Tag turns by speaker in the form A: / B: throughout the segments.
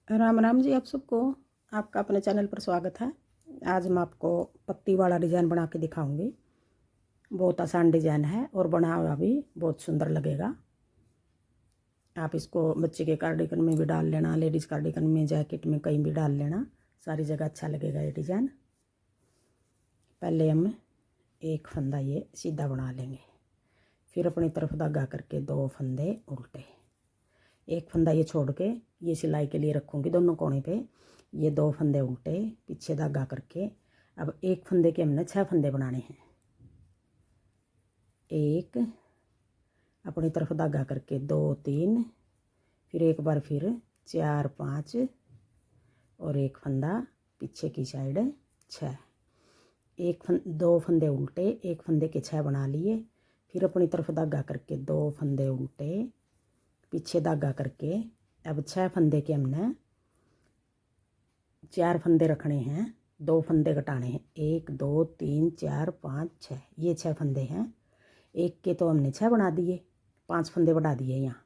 A: राम राम जी। आप सबको आपका अपने चैनल पर स्वागत है। आज मैं आपको पत्ती वाला डिज़ाइन बना के दिखाऊंगी। बहुत आसान डिज़ाइन है और बना हुआ भी बहुत सुंदर लगेगा। आप इसको बच्चे के कार्डिगन में भी डाल लेना, लेडीज़ कार्डिगन में, जैकेट में, कहीं भी डाल लेना, सारी जगह अच्छा लगेगा ये डिज़ाइन। पहले हम एक फंदा ये सीधा बना लेंगे, फिर अपनी तरफ धागा करके दो फंदे उल्टे, एक फंदा ये छोड़ के ये सिलाई के लिए रखूँगी दोनों कोने पे। ये दो फंदे उल्टे, पीछे धागा करके अब एक फंदे के हमने 6 फंदे बनाने हैं। एक, अपनी तरफ धागा करके 2 3, फिर एक बार फिर 4 5 और एक फंदा पीछे की साइड 6। दो फंदे उल्टे, एक फंदे के 6 बना लिए, फिर अपनी तरफ धागा करके 2 फंदे उल्टे, पीछे धागा करके अब 6 फंदे के हमने 4 फंदे रखने हैं, 2 फंदे घटाने हैं। 1 2 3 4 5 6, ये 6 फंदे हैं। एक के तो हमने 6 बना दिए, 5 फंदे बढ़ा दिए यहाँ।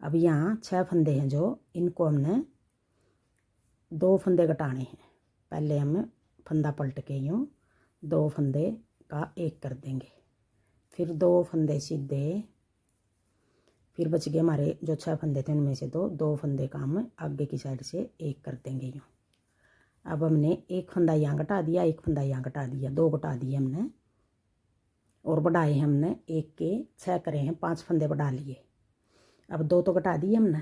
A: अब यहाँ 6 फंदे हैं जो इनको हमने 2 फंदे घटाने हैं। पहले हम फंदा पलट के यूँ 2 फंदे का एक कर देंगे, फिर 2 फंदे सीधे, फिर बच गए हमारे जो 6 फंदे थे उनमें से 2 फंदे का हम आगे की साइड से एक कर देंगे यूँ। अब हमने एक फंदा यहाँ घटा दिया, एक फंदा यहाँ घटा दिया, 2 घटा दिए हमने और बढ़ाए हैं हमने। एक के 6 करे हैं, 5 फंदे बढ़ा लिए। अब 2 तो घटा दिए हमने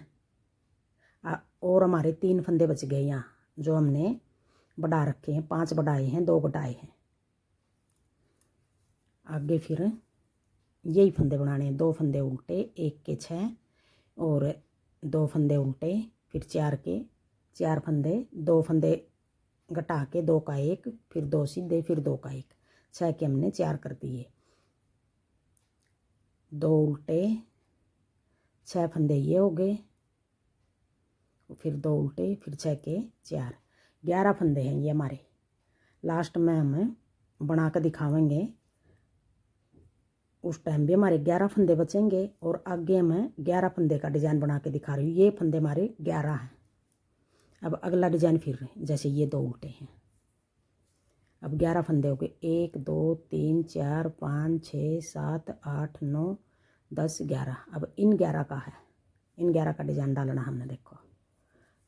A: और हमारे 3 फंदे बच गए यहाँ जो हमने बढ़ा रखे हैं। 5 बढ़ाए हैं, 2 घटाए हैं। आगे फिर यही फंदे बनाने हैं, 2 फंदे उल्टे, एक के 6 और 2 फंदे उल्टे, फिर 4 के 4 फंदे, 2 फंदे घटा के 2 का 1, फिर 2 सीधे, फिर 2 का 1, 6 के हमने 4 कर दिए। 2 उल्टे, 6 फंदे ये हो गए, फिर 2 उल्टे, फिर 6 के 4, 11 फंदे हैं ये हमारे। लास्ट में हम बना कर दिखावेंगे, उस टाइम भी हमारे 11 फंदे बचेंगे और आगे मैं 11 फंदे का डिज़ाइन बना के दिखा रही हूँ। ये फंदे हमारे 11 हैं। अब अगला डिज़ाइन फिर जैसे ये 2 उल्टे हैं, अब 11 फंदे हो गए। 1 2 3 4 5 6 7 8 9 10 11। अब इन 11 का है, इन 11 का डिज़ाइन डालना हमने। देखो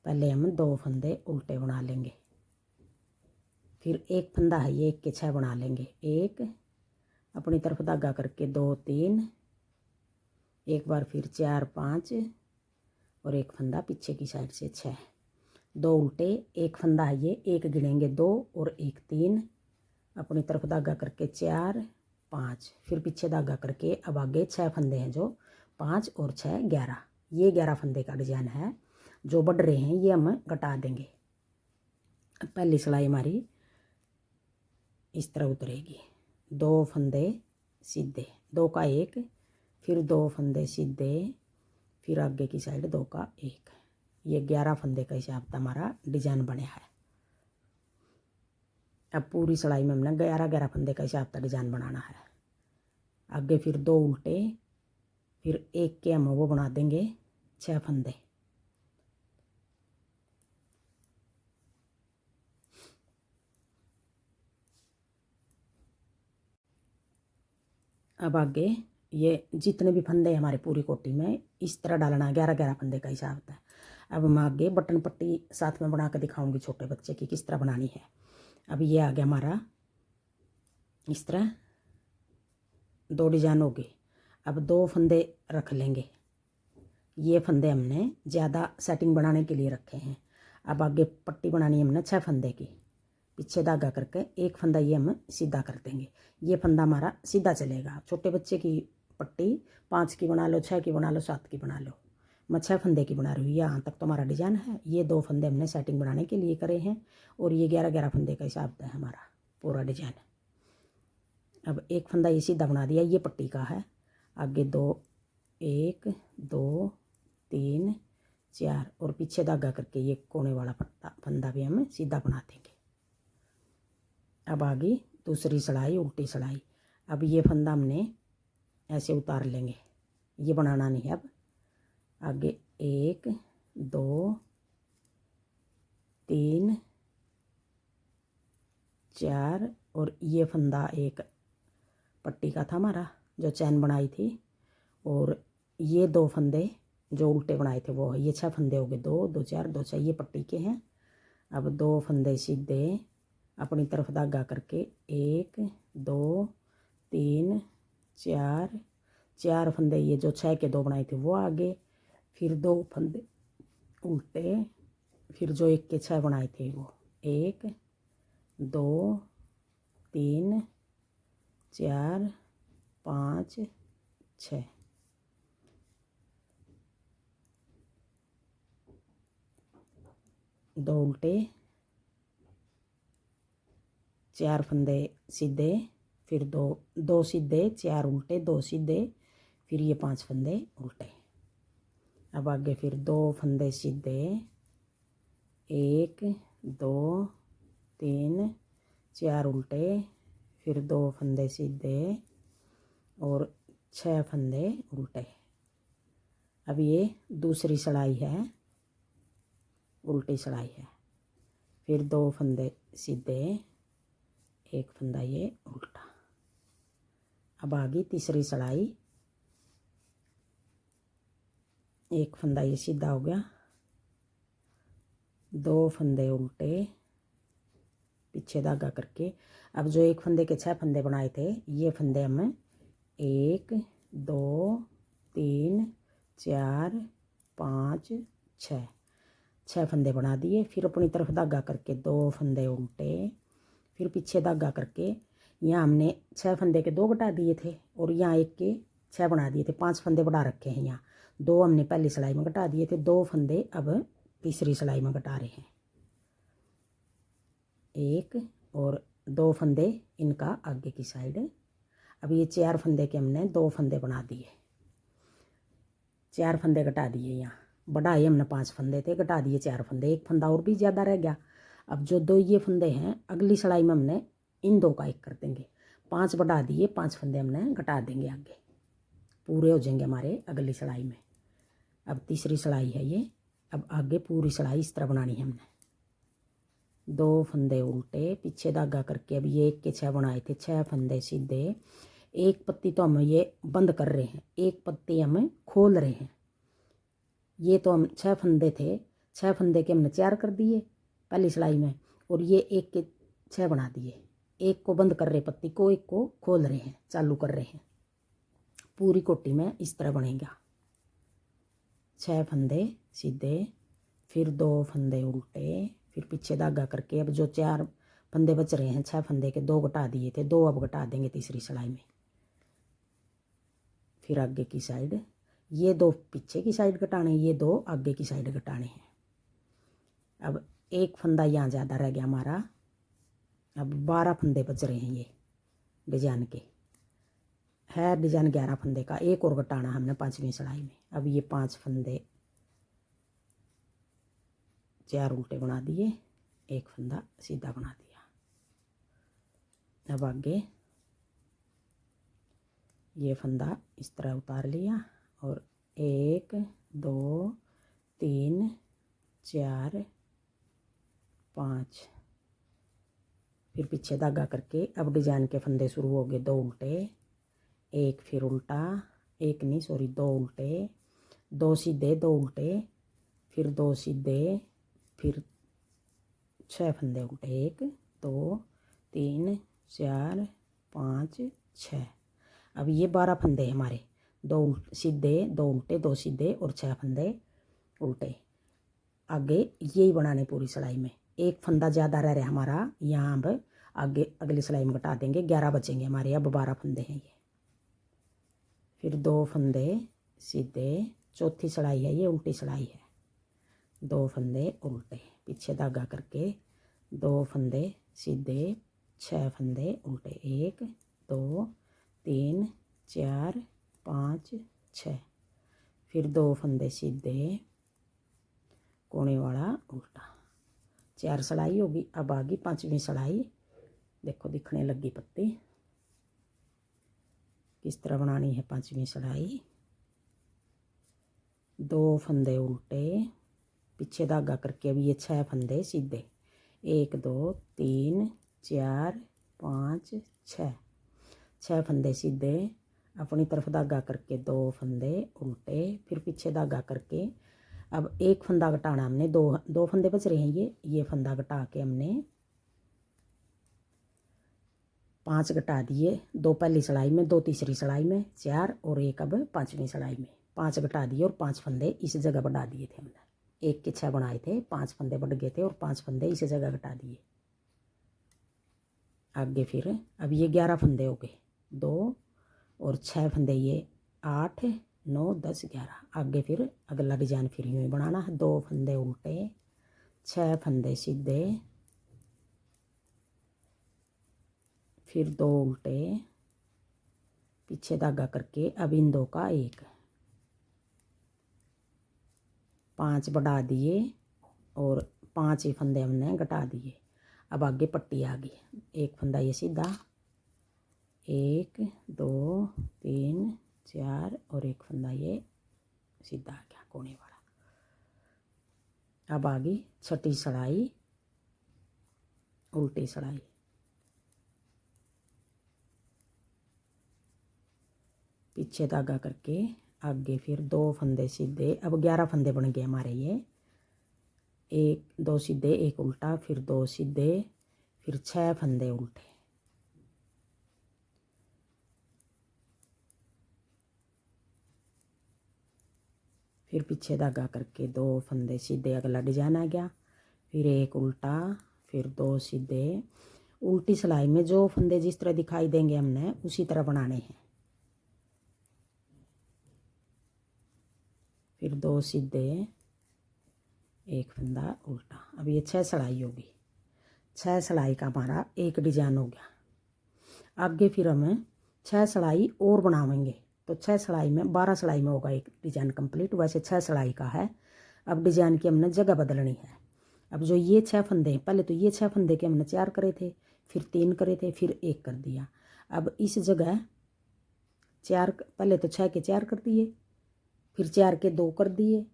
A: पहले हम 2 फंदे उल्टे बना लेंगे, फिर एक फंदा है ये, एक के 6 बना लेंगे। एक, अपनी तरफ धागा करके 2 3, एक बार फिर 4 5 और एक फंदा पीछे की साइड से 6। 2 उल्टे, एक फंदा है ये, एक गिनेंगे 2 और एक 3, अपनी तरफ धागा करके 4 5, फिर पीछे धागा करके अब आगे 6 फंदे हैं जो 5 और 6 11। ये 11 फंदे का डिज़ाइन है। जो बढ़ रहे हैं ये हम घटा देंगे। पहली सिलाई हमारी इस तरह उतरेगी, 2 फंदे सीधे, 2 का 1, फिर 2 फंदे सीधे, फिर आगे की साइड 2 का 1। ये 11 फंदे का हिसाब से हमारा डिज़ाइन बना है। अब पूरी सिलाई में हमने 11 फंदे का हिसाब से डिज़ाइन बनाना है। आगे फिर 2 उल्टे, फिर एक के हम वो बना देंगे 6 फंदे। अब आगे ये जितने भी फंदे हमारे पूरी कोटी में इस तरह डालना है, 11 फंदे का हिसाब है। अब मैं आगे बटन पट्टी साथ में बना कर दिखाऊंगी छोटे बच्चे की किस तरह बनानी है। अब ये आ गया हमारा इस तरह 2 डिज़ाइन हो गए। अब 2 फंदे रख लेंगे, ये फंदे हमने ज़्यादा सेटिंग बनाने के लिए रखे हैं। अब आगे पट्टी बनानी है हमने 6 फंदे की, पीछे धागा करके एक फंदा ये हम सीधा कर देंगे। ये फंदा हमारा सीधा चलेगा। छोटे बच्चे की पट्टी 5 की बना लो, 6 की बना लो, 7 की बना लो। मैं 6 फंदे की बना रही हूँ। यहाँ तक तो हमारा डिज़ाइन है। ये 2 फंदे हमने सेटिंग बनाने के लिए करे हैं और ये 11 फंदे का हिसाब है हमारा पूरा डिज़ाइन। अब एक फंदा ये सीधा बना दिया, ये पट्टी का है। आगे 2 1 2 3 4 और पीछे धागा करके ये कोने वाला फंदा भी हम सीधा बना देंगे। अब आगे दूसरी सिलाई उल्टी सिलाई। अब ये फंदा हमने ऐसे उतार लेंगे, ये बनाना नहीं है। अब आगे 1 2 3 4 और ये फंदा एक पट्टी का था हमारा जो चैन बनाई थी, और ये 2 फंदे जो उल्टे बनाए थे वो है। ये 6 फंदे हो गए, 2 2 4 2 6, ये पट्टी के हैं। अब 2 फंदे सीधे अपनी तरफ धागा करके 1 2 3 4 4 फंदे, ये जो 6 के 2 बनाए थे वो आगे, फिर 2 फंदे उल्टे, फिर जो 1 के 6 बनाए थे वो 1 2 3 4 5 6, 2 उल्टे, 4 फंदे सीधे, फिर 2 2 सीधे, 4 उल्टे, 2 सीधे, फिर ये 5 फंदे उल्टे। अब आगे फिर 2 फंदे सीधे, 1 2 3 4 उल्टे, फिर 2 फंदे सीधे और 6 फंदे उल्टे। अब ये दूसरी सिलाई है, उल्टी सिलाई है। फिर 2 फंदे सीधे, 1 फंदा ये उल्टा। अब आगे तीसरी सिलाई, 1 फंदा ये सीधा हो गया, 2 फंदे उल्टे, पीछे धागा करके। अब जो 1 फंदे के 6 फंदे बनाए थे, ये फंदे हम 1 2 3 4 5 6 फंदे बना दिए। फिर अपनी तरफ धागा करके 2 फंदे उल्टे, फिर पीछे धागा करके यहाँ हमने 6 फंदे के 2 घटा दिए थे और यहाँ 1 के 6 बना दिए थे। 5 फंदे बढ़ा रखे हैं, यहाँ 2 हमने पहली सिलाई में घटा दिए थे, 2 फंदे अब तीसरी सिलाई में घटा रहे हैं, 1 और 2 फंदे इनका आगे की साइड। अब ये 4 फंदे के हमने 2 फंदे बना दिए, 4 फंदे घटा दिए, यहाँ बढ़ाए हमने 5 फंदे थे, घटा दिए 4 फंदे, 1 फंदा और भी ज़्यादा रह गया। अब जो 2 ये फंदे हैं अगली सिलाई में हमने इन 2 का 1 कर देंगे, 5 बढ़ा दिए, 5 फंदे हमने घटा देंगे, आगे पूरे हो जाएंगे हमारे अगली सिलाई में। अब तीसरी सिलाई है ये। अब आगे पूरी सिलाई इस तरह बनानी है हमने, 2 फंदे उल्टे, पीछे धागा करके। अब ये 1 के 6 बनाए थे, 6 फंदे सीधे, 1 पत्ती तो हम ये बंद कर रहे हैं, 1 पत्ती हम खोल रहे हैं। ये तो हम 6 फंदे थे, 6 फंदे के हमने 4 कर दिए पहली सिलाई में, और ये 1 के 6 बना दिए, 1 को बंद कर रहे पत्ती को, 1 को खोल रहे हैं, चालू कर रहे हैं। पूरी कोटी में इस तरह बनेगा, 6 फंदे सीधे, फिर 2 फंदे उल्टे, फिर पीछे धागा करके। अब जो 4 फंदे बच रहे हैं, 6 फंदे के 2 घटा दिए थे, 2 अब घटा देंगे तीसरी सिलाई में। फिर आगे की साइड, ये 2 पीछे की साइड घटाने, ये 2 आगे की साइड घटाने हैं। अब 1 फंदा यहाँ ज़्यादा रह गया हमारा, अब 12 फंदे बच रहे हैं ये डिजाइन के, है डिजाइन 11 फंदे का, 1 और घटाना हमने 5वीं सिलाई में। अब ये 5 फंदे 4 उल्टे बना दिए, 1 फंदा सीधा बना दिया। अब आगे ये फंदा इस तरह उतार लिया, और 1 2 3 4 5, फिर पीछे धागा करके। अब डिजाइन के फंदे शुरू हो गए, 2 उल्टे, 1 फिर उल्टा, 1 नहीं सॉरी 2 उल्टे, 2 सीधे, 2 उल्टे, फिर 2 सीधे, फिर 6 फंदे उल्टे, 1 2 3 4 5 6। अब ये 12 फंदे हमारे, 2 सीधे, 2 उल्टे, 2 सीधे और 6 फंदे उल्टे। आगे यही बनाने पूरी सिलाई में, 1 फंदा ज़्यादा रह रहा हमारा, यहाँ अब आगे अगली सिलाई में घटा देंगे, 11 बचेंगे हमारे, अब 12 फंदे हैं ये। फिर 2 फंदे सीधे, चौथी सिलाई है ये, उल्टी सिलाई है, 2 फंदे उल्टे, पीछे धागा करके, 2 फंदे सीधे, 6 फंदे उल्टे, 1 2 3 4 5 6, फिर 2 फंदे सीधे, कोने वाला उल्टा, 4 सिलाई होगी। अब आगे 5वीं सिलाई, देखो दिखने लगी पत्ती, किस तरह बनानी है 5वीं सिलाई। 2 फंदे उल्टे, पीछे धागा करके अब ये 6 फंदे सीधे, 1 2 3 4 5 6 फंदे सीधे, अपनी तरफ धागा करके 2 फंदे उल्टे, फिर पीछे धागा करके अब एक फंदा घटाना हमने, दो फंदे बच रहे हैं, ये फंदा घटा के हमने 5 घटा दिए, 2 पहली सिलाई में, 2 तीसरी सिलाई में, 4 और 1 अब 5वीं सिलाई में, 5 घटा दिए और 5 फंदे इस जगह बढ़ा दिए थे हमने, 1 के 6 बनाए थे, 5 फंदे बढ़ गए थे और 5 फंदे इस जगह घटा दिए। आगे फिर अब ये 11 फंदे हो गए, 2 और 6 फंदे, ये 8 9 10 11। आगे फिर अगला डिजाइन फिर यूँ ही बनाना है, 2 फंदे उल्टे, 6 फंदे सीधे, फिर 2 उल्टे, पीछे धागा करके अब इन 2 का 1, 5 बढ़ा दिए और 5 ही फंदे हमने घटा दिए। अब आगे पट्टी आ गई, एक फंदा ये सीधा, 1 2 3 4 और एक फंदा ये सीधा आ गया कोने वाला। अब आ गई छठी सिलाई, उल्टी सिलाई, पीछे धागा करके आगे फिर 2 फंदे सीधे, अब 11 फंदे बन गए हमारे ये, 1 2 सीधे 1 उल्टा, फिर 2 सीधे, फिर 6 फंदे उल्टे, फिर पीछे धागा करके 2 फंदे सीधे, अगला डिजाइन आ गया, फिर 1 उल्टा, फिर 2 सीधे। उल्टी सिलाई में जो फंदे जिस तरह दिखाई देंगे हमने उसी तरह बनाने हैं, फिर 2 सीधे, 1 फंदा उल्टा। अब ये 6 सिलाई होगी, 6 सिलाई का हमारा एक डिजाइन हो गया। आगे फिर हम 6 सिलाई और बनाएंगे, तो 6 सिलाई में 12 सिलाई में होगा एक डिजाइन कंप्लीट, वैसे 6 सिलाई का है। अब डिजाइन की हमने जगह बदलनी है। अब जो ये 6 फंदे हैं, पहले तो ये 6 फंदे के हमने 4 करे थे, फिर 3 करे थे, फिर 1 कर दिया। अब इस जगह 4, पहले तो 6 के 4 कर दिए, फिर 4 के 2 कर दिए,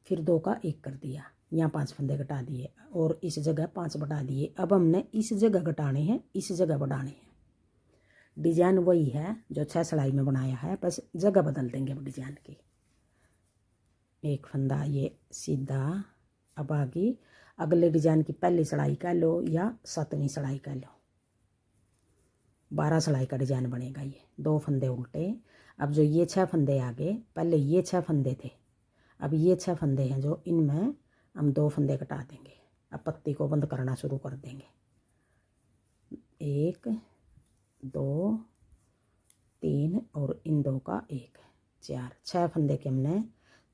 A: फिर 2 का 1 कर दिया, यहाँ 5 फंदे घटा दिए और इस जगह 5 बढ़ा दिए। अब हमने इस जगह घटाने हैं, इस जगह बढ़ाने हैं। डिजाइन वही है जो 6 सिलाई में बनाया है, बस जगह बदल देंगे अब डिजाइन की। 1 फंदा ये सीधा। अब आगे अगले डिजाइन की पहली सिलाई का लो या 7वीं सिलाई का लो, 12 सिलाई का डिजाइन बनेगा ये। 2 फंदे उल्टे। अब जो ये 6 फंदे आ गए, पहले ये 6 फंदे थे, अब ये 6 फंदे हैं जो इनमें हम 2 फंदे घटा देंगे। अब पत्ती को बंद करना शुरू कर देंगे, 1 2 3 और इन 2 का 1 4, 6 फंदे के हमने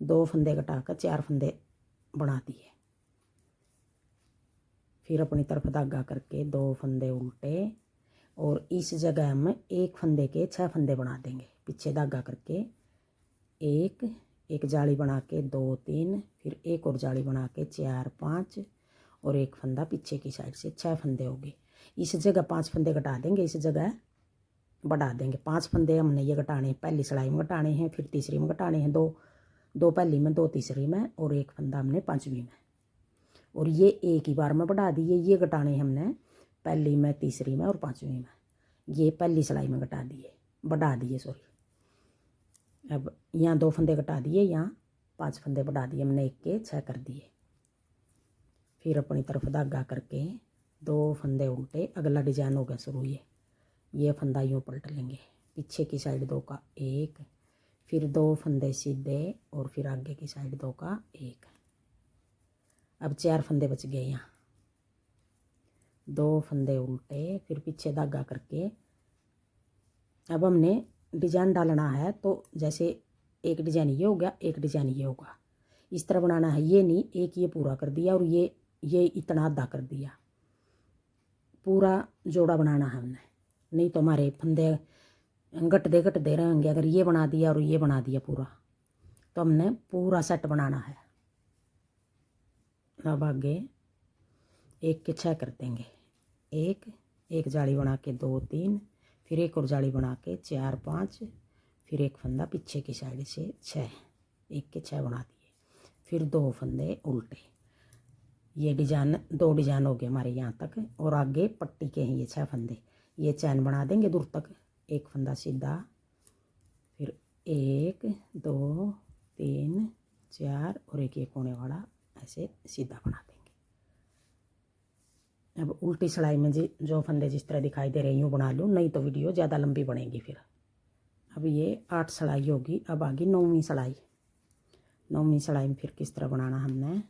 A: 2 फंदे घटाकर 4 फंदे बना दिए। फिर अपनी तरफ धागा करके 2 फंदे उल्टे और इस जगह हम 1 फंदे के 6 फंदे बना देंगे। पीछे धागा करके 1 जाली बना के 2 3, फिर 1 और जाली बना के 4 5 और 1 फंदा पीछे की साइड से, 6 फंदे हो गए। इस जगह 5 फंदे घटा देंगे, इस जगह बढ़ा देंगे। 5 फंदे हमने ये घटाने हैं, पहली सिलाई में घटाने हैं, फिर तीसरी में घटाने हैं, 2 पहली में, 2 तीसरी में और 1 फंदा हमने 5वीं में। और ये एक ही बार में बढ़ा दिए, ये घटाने हमने पहली में, तीसरी में और 5वीं में। ये पहली सिलाई में घटा दिए, बढ़ा दिए सॉरी। अब यहाँ 2 फंदे घटा दिए, यहाँ 5 फंदे बढ़ा दिए हमने, 1 के 6 कर दिए। फिर अपनी तरफ धागा करके 2 फंदे उल्टे, अगला डिजाइन हो गया शुरू। ये फंदा यूँ पलट लेंगे, पीछे की साइड 2 का 1, फिर 2 फंदे सीधे और फिर आगे की साइड 2 का 1। अब 4 फंदे बच गए, यहाँ 2 फंदे उल्टे, फिर पीछे धागा करके अब हमने डिजाइन डालना है। तो जैसे एक डिजाइन ये हो गया, एक डिजाइन ये होगा, इस तरह बनाना है। ये नहीं, एक ये पूरा कर दिया और ये इतना आधा कर दिया, पूरा जोड़ा बनाना है हमने, नहीं तो हमारे फंदे घटते रहेंगे। अगर ये बना दिया और ये बना दिया पूरा, तो हमने पूरा सेट बनाना है। अब आगे 1 के 6 कर देंगे, 1 जाली बना के 2 3, फिर 1 और जाली बना के 4 5, फिर 1 फंदा पीछे की साइड से 6, 1 के 6 बना दिए। फिर 2 फंदे उल्टे। ये डिजाइन 2 डिजाइन हो गए हमारे यहाँ तक। और आगे पट्टी के हैं ये 6 फंदे। ये चैन बना देंगे दूर तक। एक फंदा सीधा, फिर 1 2 3 4 और एक ये कोने वाला ऐसे सीधा बना देंगे। अब उल्टी सिलाई में जो फंदे जिस तरह दिखाई दे रहे हैं यूँ बना लूँ, नहीं तो वीडियो ज़्यादा लंबी बनेगी फिर। अब ये 8 सिलाई होगी। अब आगे 9वीं सिलाई। 9वीं सिलाई में फिर किस तरह बनाना हमने।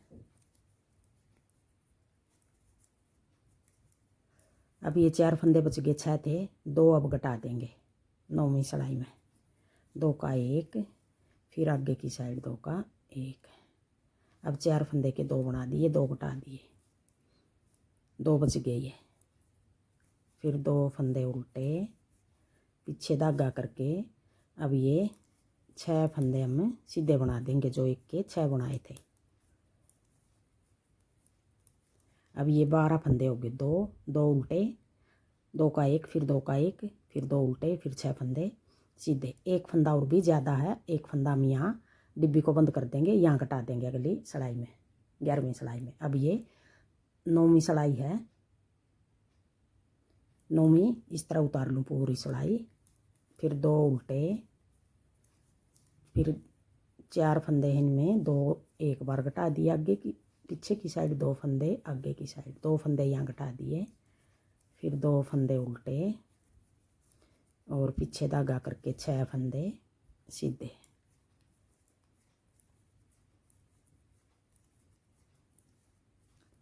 A: अब ये 4 फंदे बच गए, 6 थे, 2 अब घटा देंगे 9वीं सिलाई में। 2 का 1, फिर आगे की साइड 2 का 1। अब 4 फंदे के 2 बना दिए, 2 घटा दिए, 2 बच गए ये। फिर 2 फंदे उल्टे, पीछे धागा करके अब ये 6 फंदे हम सीधे बना देंगे जो एक के 6 बनाए थे। अब ये 12 फंदे हो गए। 2 उल्टे, 2 का 1, फिर 2 का 1, फिर 2 उल्टे, फिर 6 फंदे सीधे। एक फंदा और भी ज़्यादा है, एक फंदा हम यहाँ डिब्बी को बंद कर देंगे, यहाँ घटा देंगे अगली सिलाई में, 11वीं सिलाई में। अब ये 9वीं सिलाई है। 9वीं इस तरह उतार लूँ पूरी सिलाई। फिर 2 उल्टे, फिर 4 फंदे हैं इनमें, 2 एक बार घटा दिए आगे की, पीछे की साइड 2 फंदे, आगे की साइड 2 फंदे यहाँ घटा दिए। फिर 2 फंदे उल्टे और पीछे धागा करके 6 फंदे सीधे।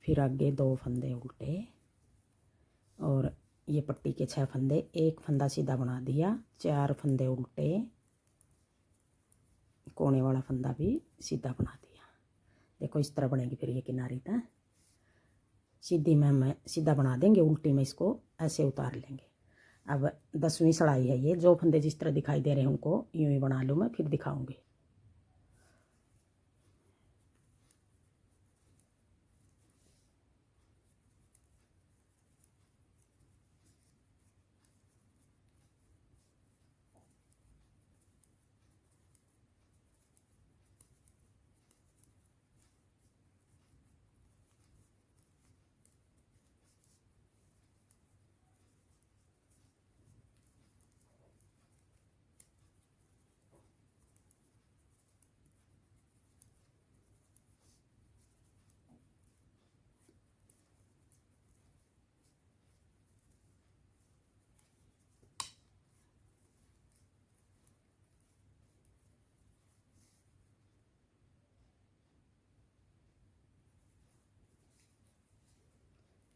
A: फिर आगे 2 फंदे उल्टे और ये पट्टी के 6 फंदे, एक फंदा सीधा बना दिया, 4 फंदे उल्टे, कोने वाला फंदा भी सीधा बना दिया। देखो इस तरह बनेगी फिर ये किनारी तक। सीधी में हम सीधा बना देंगे, उल्टी में इसको ऐसे उतार लेंगे। अब 10वीं सिलाई है ये। जो फंदे जिस तरह दिखाई दे रहे हैं उनको यूँ ही बना लूँ मैं, फिर दिखाऊंगी।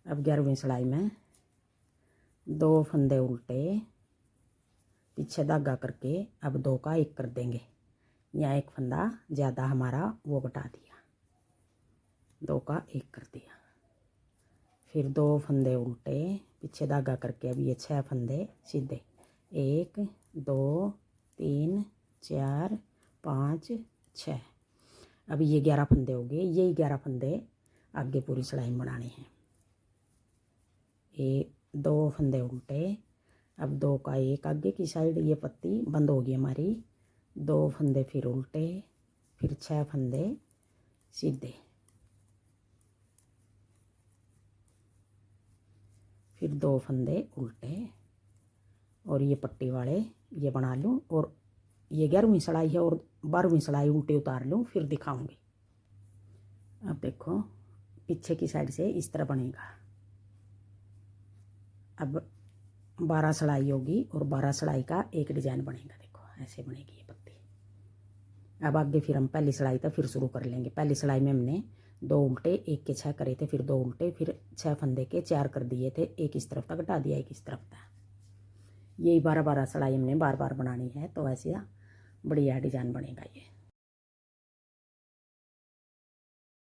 A: अब 11वीं सिलाई में 2 फंदे उल्टे, पीछे धागा करके अब 2 का 1 कर देंगे। यहाँ एक फंदा ज़्यादा हमारा वो घटा दिया, 2 का 1 कर दिया। फिर 2 फंदे उल्टे, पीछे धागा करके अब ये 6 फंदे सीधे। 1 2 3 4 5 6। अब ये 11 फंदे हो गए। यही 11 फंदे आगे पूरी सिलाई में बनाने हैं। 2 फंदे उल्टे, अब 2 का 1 आगे की साइड, ये पत्ती बंद होगी हमारी। 2 फंदे फिर उल्टे, फिर 6 फंदे सीधे। फिर 2 फंदे उल्टे और ये पट्टी वाले ये बना लूँ। और ये 11वीं सिलाई है और 12वीं सिलाई उल्टी उतार लूँ, फिर दिखाऊंगी। अब देखो पीछे की साइड से इस तरह बनेगा। अब 12 सिलाई होगी और 12 सिलाई का एक डिजाइन बनेगा। देखो ऐसे बनेगी ये पत्ती। अब आगे फिर हम पहली सिलाई तक फिर शुरू कर लेंगे। पहली सिलाई में हमने 2 उल्टे, 1 के 6 करे थे, फिर 2 उल्टे, फिर 6 फंदे के 4 कर दिए थे। एक इस तरफ तक घटा दिया, एक इस तरफ तक। यही 12 12 सिलाई हमने बार बार बनानी है, तो ऐसे बढ़िया डिजाइन बनेगा ये।